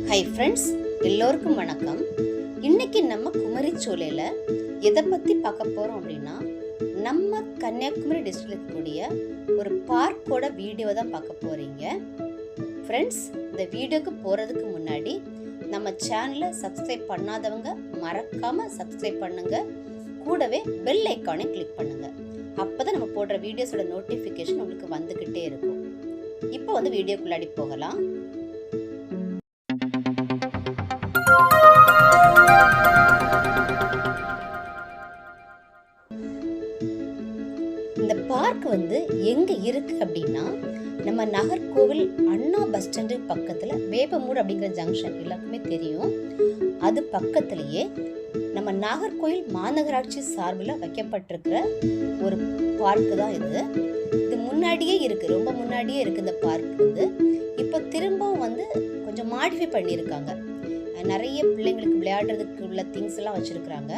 Hi friends, எல்லோருக்கும் வணக்கம். இன்னைக்கு நம்ம குமரிச்சோலையில் எதை பற்றி பார்க்க போகிறோம் அப்படின்னா, நம்ம கன்னியாகுமரி டிஸ்ட்ரிக்டில் இருக்கக்கூடிய ஒரு பார்க்கோட வீடியோ தான் பார்க்க போகிறீங்க. ஃப்ரெண்ட்ஸ், இந்த வீடியோக்கு போகிறதுக்கு முன்னாடி நம்ம சேனலை சப்ஸ்கிரைப் பண்ணாதவங்க மறக்காமல் சப்ஸ்கிரைப் பண்ணுங்கள். கூடவே பெல் ஐக்கானை கிளிக் பண்ணுங்கள். அப்போ தான் நம்ம போடுற வீடியோஸோட நோட்டிஃபிகேஷன் உங்களுக்கு வந்துக்கிட்டே இருக்கும். இப்போ வீடியோக்குள்ளாடி போகலாம். இந்த பார்க் எங்க இருக்கு அப்படின்னா, நம்ம நாகர்கோவில் அண்ணா பஸ் ஸ்டாண்டு பக்கத்துல வேப்பமூடு அப்படிங்கிற ஜங்ஷன் எல்லாருக்குமே தெரியும். அது பக்கத்திலேயே நம்ம நாகர்கோவில் மாநகராட்சி சார்பில் வைக்கப்பட்டிருக்கிற ஒரு பார்க் தான் இது. இது முன்னாடியே இருக்கு, ரொம்ப முன்னாடியே இருக்கு. இந்த பார்க் இப்போ திரும்பவும் கொஞ்சம் மாடிஃபை பண்ணியிருக்காங்க. நிறைய பிள்ளைங்களுக்கு விளையாடுறதுக்கு உள்ள திங்ஸ் எல்லாம் வச்சிருக்கிறாங்க.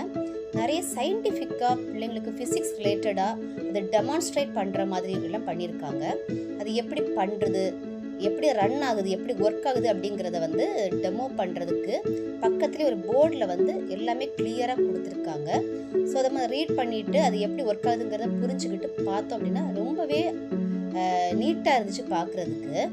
நிறைய சயின்டிஃபிக்காக பிள்ளைங்களுக்கு ஃபிசிக்ஸ் ரிலேட்டடாக அதை டெமான்ஸ்ட்ரேட் பண்ணுற மாதிரி எல்லாம் பண்ணியிருக்காங்க. அது எப்படி பண்ணுறது, எப்படி ரன் ஆகுது, எப்படி ஒர்க் ஆகுது அப்படிங்கிறத டெமோ பண்ணுறதுக்கு பக்கத்துலேயே ஒரு போர்டில் எல்லாமே கிளியராக கொடுத்துருக்காங்க. ஸோ அதை மாதிரி ரீட் பண்ணிவிட்டு அது எப்படி ஒர்க் ஆகுதுங்கிறத புரிஞ்சுக்கிட்டு பார்த்தோம் அப்படின்னா ரொம்பவே நீட்டாக இருந்துச்சு பார்க்குறதுக்கு.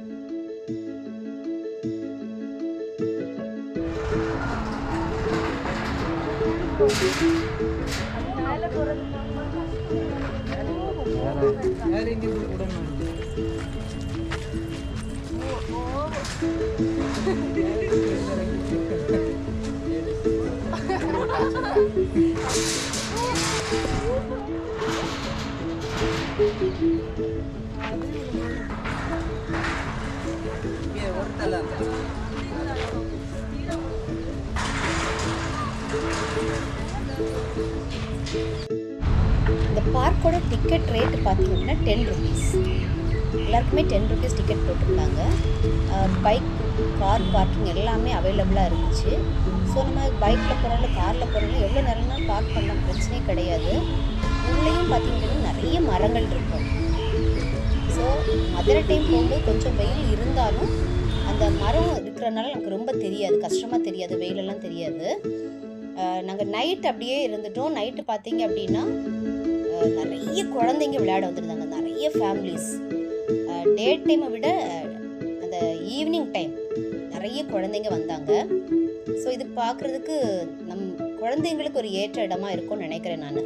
இந்த பார்க்கோட டிக்கெட் ரேட் பார்த்தீங்கன்னா 10 rupees. எல்லாருக்குமே 10 rupees டிக்கெட் போட்டிருந்தாங்க. பைக், கார் பார்க்கிங் எல்லாமே அவைலபிளாக இருந்துச்சு. ஸோ நம்ம பைக்கில் போகிறாலும் காரில் போகிறாலும் எவ்வளோ நேரம்னாலும் பார்க் பண்ணலாம், பிரச்சனையே கிடையாது. உள்ளேயும் பார்த்தீங்கன்னா நிறைய மரங்கள் இருக்கும். ஸோ மதுரை டைம் போகும்போது கொஞ்சம் வெயில் இருந்தாலும் அந்த மரம் இருக்கிறனால நமக்கு ரொம்ப தெரியாது, கஷ்டமாக தெரியாது, வெயிலெல்லாம் தெரியாது. நாங்கள் நைட் அப்படியே இருந்துட்டோம். நைட்டு பார்த்தீங்க அப்படின்னா நிறைய குழந்தைங்க விளையாட வந்துருந்தாங்க, நிறைய ஃபேமிலிஸ். டே டைமை விட அந்த ஈவினிங் டைம் நிறைய குழந்தைங்க வந்தாங்க. ஸோ இது பார்க்குறதுக்கு குழந்தைங்களுக்கு ஒரு ஏற்ற இடமா இருக்கும்னு நினைக்கிறேன் நான்.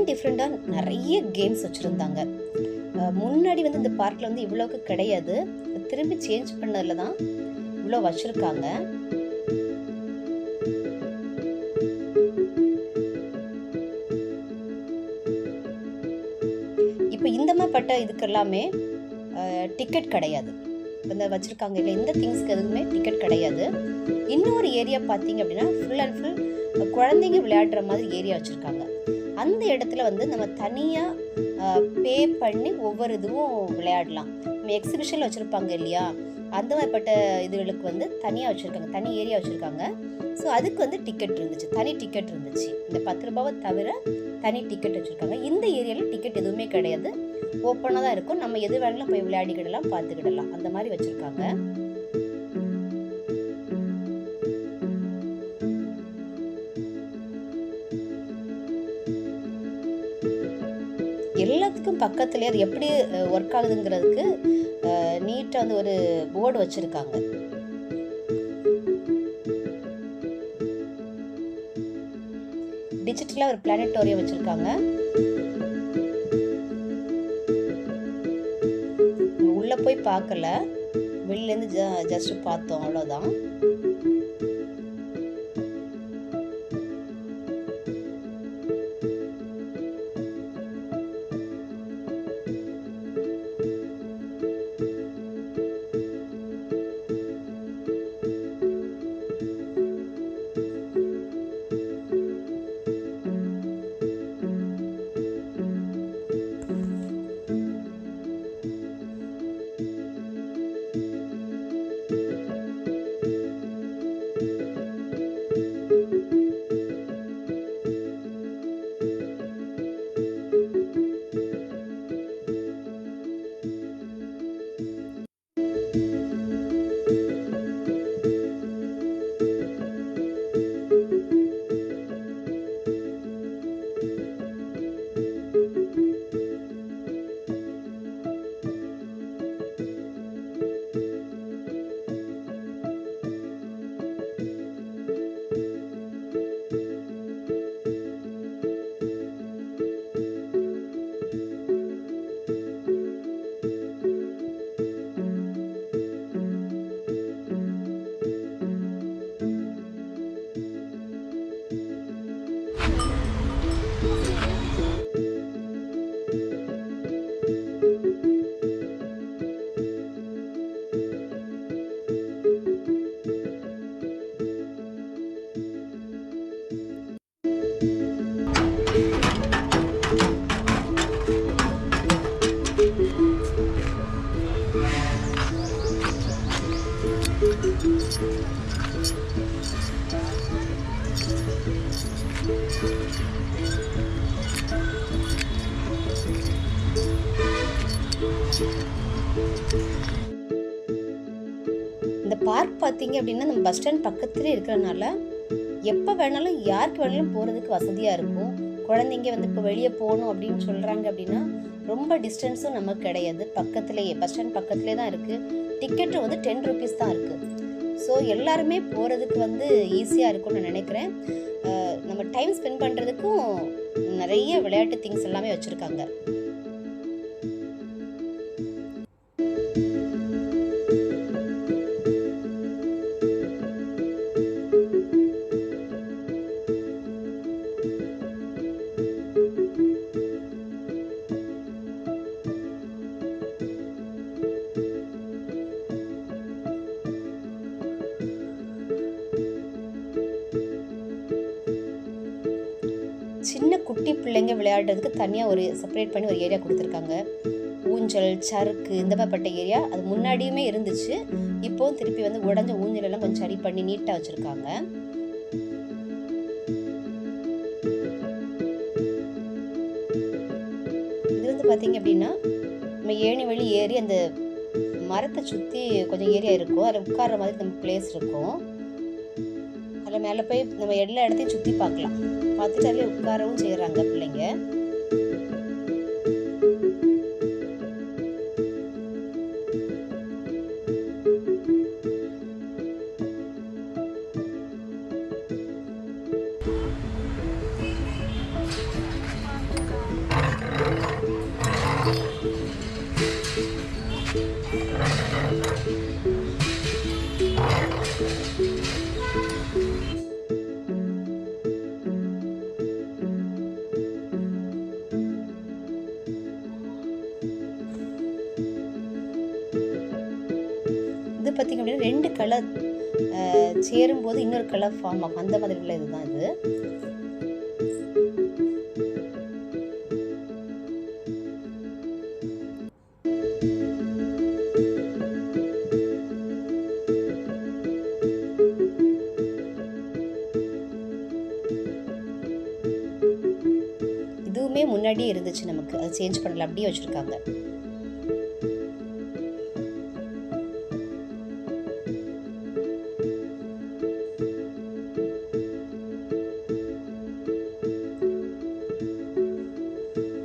டிஃப்ரெண்ட்டாக நிறைய கேம்ஸ் வச்சுருந்தாங்க. முன்னாடி இந்த பார்க்கில் இவ்வளோக்கு கிடையாது. திரும்பி சேஞ்ச் பண்ணதில் தான் இவ்வளோ வச்சுருக்காங்க. இப்போ இந்த மாதிரிப்பட்ட இதுக்கெல்லாமே டிக்கெட் கிடையாது. வச்சுருக்காங்க இல்லை, இந்த திங்ஸ்க்கு எதுவுமே டிக்கெட் கிடையாது. இன்னொரு ஏரியா பார்த்தீங்க அப்படின்னா ஃபுல் அண்ட் ஃபுல் குழந்தைங்க விளையாடுற மாதிரி ஏரியா வச்சுருக்காங்க. அந்த இடத்துல நம்ம தனியாக பே பண்ணி ஒவ்வொரு இதுவும் விளையாடலாம். நம்ம எக்ஸிபிஷனில் வச்சுருப்பாங்க இல்லையா, அந்த மாதிரிப்பட்ட இதுகளுக்கு தனியாக வச்சுருக்காங்க, தனி ஏரியா வச்சுருக்காங்க. ஸோ அதுக்கு டிக்கெட் இருந்துச்சு, தனி டிக்கெட் இருந்துச்சு. இந்த 10 ரூபாவை தவிர தனி டிக்கெட் வச்சுருக்காங்க. இந்த ஏரியாவில் டிக்கெட் எதுவுமே கிடையாது, ஓப்பனாக தான் இருக்கும். நம்ம எது வேணாலும் போய் விளையாடிக்கிடலாம், பார்த்துக்கிடலாம், அந்த மாதிரி வச்சுருக்காங்க. எல்லாத்துக்கும் பக்கத்துலேயே அது எப்படி ஒர்க் ஆகுதுங்கிறதுக்கு நீட்டாக ஒரு போர்டு வச்சுருக்காங்க. டிஜிட்டலாக ஒரு பிளானட்டோரியம் வச்சுருக்காங்க. உள்ளே போய் பார்க்கல, வெளிலேருந்து ஜஸ்ட் பார்த்தோம், அவ்வளோதான். இந்த பார்க் பார்த்தீங்க அப்படின்னா நம்ம பஸ் ஸ்டாண்ட் பக்கத்துலேயே இருக்கிறனால எப்போ வேணாலும் யாருக்கு வேணாலும் போகிறதுக்கு வசதியாக இருக்கும். குழந்தைங்க வந்து இப்போ வெளியே போகணும் அப்படின்னு சொல்கிறாங்க அப்படின்னா ரொம்ப டிஸ்டன்ஸும் நமக்கு கிடையாது, பக்கத்துலேயே பஸ் ஸ்டாண்ட் பக்கத்துலேயே தான் இருக்குது. டிக்கெட்டும் வந்து 10 ருபீஸ் தான் இருக்குது. ஸோ எல்லாருமே போகிறதுக்கு வந்து ஈஸியாக இருக்கும்னு நான் நினைக்கிறேன். நம்ம டைம் ஸ்பெண்ட் பண்ணுறதுக்கும் நிறைய விளையாட்டு திங்ஸ் எல்லாமே வச்சுருக்காங்க. சின்ன குட்டி பிள்ளைங்க விளையாடுறதுக்கு தனியாக ஒரு செப்பரேட் பண்ணி ஒரு ஏரியா கொடுத்துருக்காங்க. ஊஞ்சல், சறுக்கு இந்த மாதிரிப்பட்ட ஏரியா அது முன்னாடியுமே இருந்துச்சு. இப்போவும் திருப்பி வந்து உடஞ்ச ஊஞ்சல் எல்லாம் கொஞ்சம் சரி பண்ணி நீட்டாக வச்சுருக்காங்க. இது வந்து பார்த்தீங்க அப்படின்னா நம்ம ஏணி வழி ஏறி அந்த மரத்தை சுற்றி கொஞ்சம் ஏரியா இருக்கும், அதில் உட்கார்ற மாதிரி நம்ம பிளேஸ் இருக்கும். அதில் மேலே போய் நம்ம எல்லா இடத்தையும் சுற்றி பார்க்கலாம். பார்த்துட்டு அதில் உட்காரவும் செய்கிறாங்க பிள்ளைங்க. இது பார்த்திங்க அப்படின்னா 2 கலர் சேரும்போது இன்னொரு கலர் ஃபார்ம் ஆகும், அந்த மாதிரி உள்ள இதுதான் இது. இதுவுமே முன்னாடியே இருந்துச்சு, நமக்கு அது சேஞ்ச் பண்ணல, அப்படியே வச்சுருக்காங்க.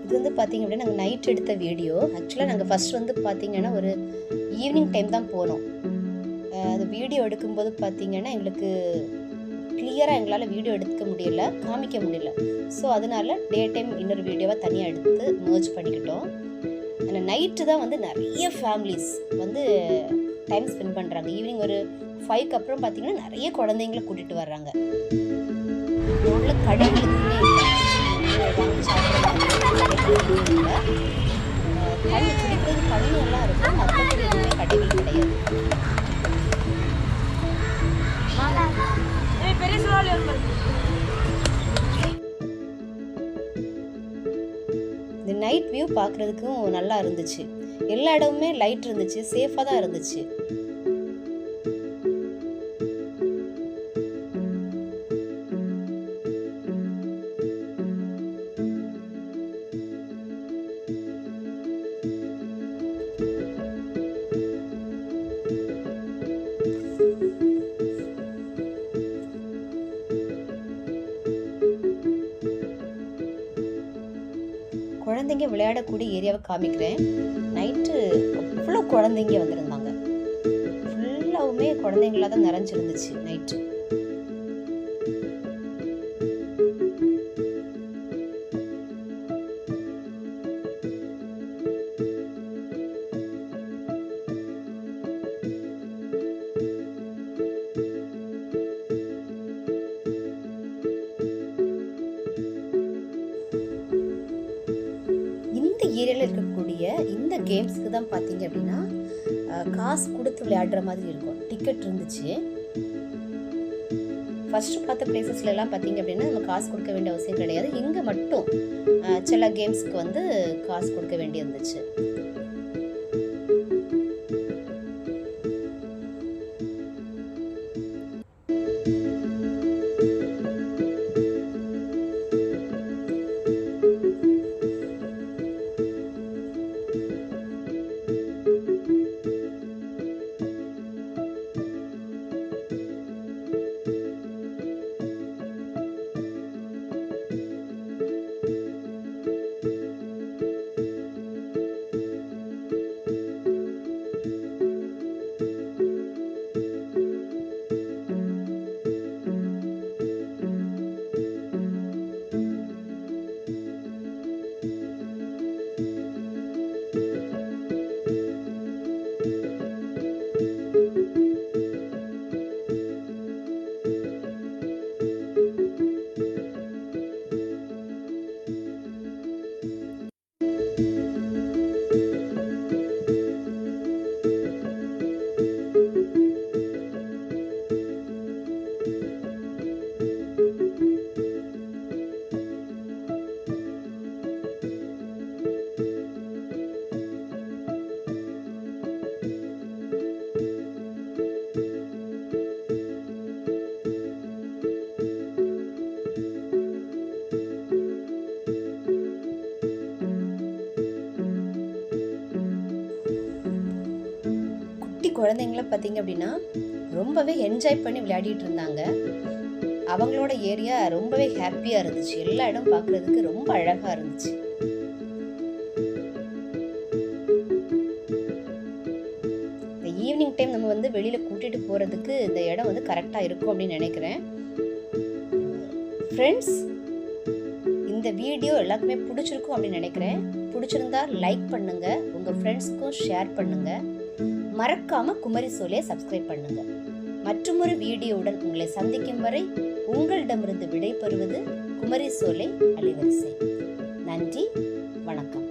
இது வந்து பார்த்திங்க அப்படின்னா நாங்கள் நைட் எடுத்த வீடியோ. ஆக்சுவலாக நாங்கள் ஃபஸ்ட் வந்து பார்த்திங்கன்னா ஒரு ஈவினிங் டைம் தான் போனோம். அந்த வீடியோ எடுக்கும்போது பார்த்திங்கன்னா எங்களுக்கு கிளியராக எங்களால் வீடியோ எடுக்க முடியல, காமிக்க முடியல. ஸோ அதனால டே டைம் இன்னொரு வீடியோவாக தனியாக எடுத்து மர்ஜ் பண்ணிக்கிட்டோம். ஆனால் நைட்டு தான் வந்து நிறைய ஃபேமிலிஸ் வந்து டைம் ஸ்பெண்ட் பண்ணுறாங்க. ஈவினிங் ஒரு 5க்கு அப்புறம் பார்த்திங்கன்னா நிறைய குழந்தைங்கள கூட்டிகிட்டு வர்றாங்க. உள்ள கடைகள் எதுவுமே இல்லை, வாங்கி சாப்பிட்ற மாதிரி இல்லை. தண்ணி குடிக்கிறது தண்ணியெல்லாம் இருக்கும், மற்றபடி எதுவுமே கடைகள் கிடையாது. இந்த நைட் வியூ பார்க்குறதுக்கும் நல்லா இருந்துச்சு. எல்லா இடமுமே லைட் இருந்துச்சு, சேஃபாக தான் இருந்துச்சு. குழந்தைங்க விளையாடக்கூடிய ஏரியாவை காமிக்கிறேன். நைட்டு அவ்வளோ குழந்தைங்க வந்திருந்தாங்க. ஃபுல்லாகவுமே குழந்தைங்களாக தான் நிறைஞ்சிருந்துச்சு நைட்டு. ஏரியாவில் இருக்கக்கூடிய இந்த கேம்ஸுக்கு தான் பார்த்தீங்க அப்படின்னா காசு கொடுத்து விளையாடுற மாதிரி இருக்கும். டிக்கெட் இருந்துச்சு. ஃபஸ்ட்டு பார்த்த பிளேசஸ்லாம் பார்த்தீங்க அப்படின்னா நம்ம காசு கொடுக்க வேண்டிய அவசியம் கிடையாது. இங்கே மட்டும் சில கேம்ஸுக்கு வந்து காசு கொடுக்க வேண்டி இருந்துச்சு. குழந்தைங்கள பார்த்தீங்க அப்படின்னா ரொம்பவே என்ஜாய் பண்ணி விளையாடிட்டு இருந்தாங்க. அவங்களோட ஏரியா ரொம்பவே ஹாப்பியா இருந்துச்சு. எல்லா இடம் பார்க்கறதுக்கு ரொம்ப அழகா இருந்துச்சு. இந்த ஈவினிங் டைம் நம்ம வந்து வெளியில கூட்டிட்டு போறதுக்கு இந்த இடம் வந்து கரெக்டா இருக்கும் அப்படின்னு நினைக்கிறேன். ஃப்ரெண்ட்ஸ், இந்த வீடியோ எல்லாருக்குமே பிடிச்சிருக்கும் அப்படின்னு நினைக்கிறேன். பிடிச்சிருந்தா லைக் பண்ணுங்க, உங்க ஃப்ரெண்ட்ஸுக்கும் ஷேர் பண்ணுங்க. மறக்காம குமரி சோலையை சப்ஸ்கிரைப் பண்ணுங்க. மற்றொரு வீடியோவுடன் உங்களை சந்திக்கும் வரை உங்களிடமிருந்து விடை பெறுவது குமரி சோலை அலைவரிசை. நன்றி, வணக்கம்.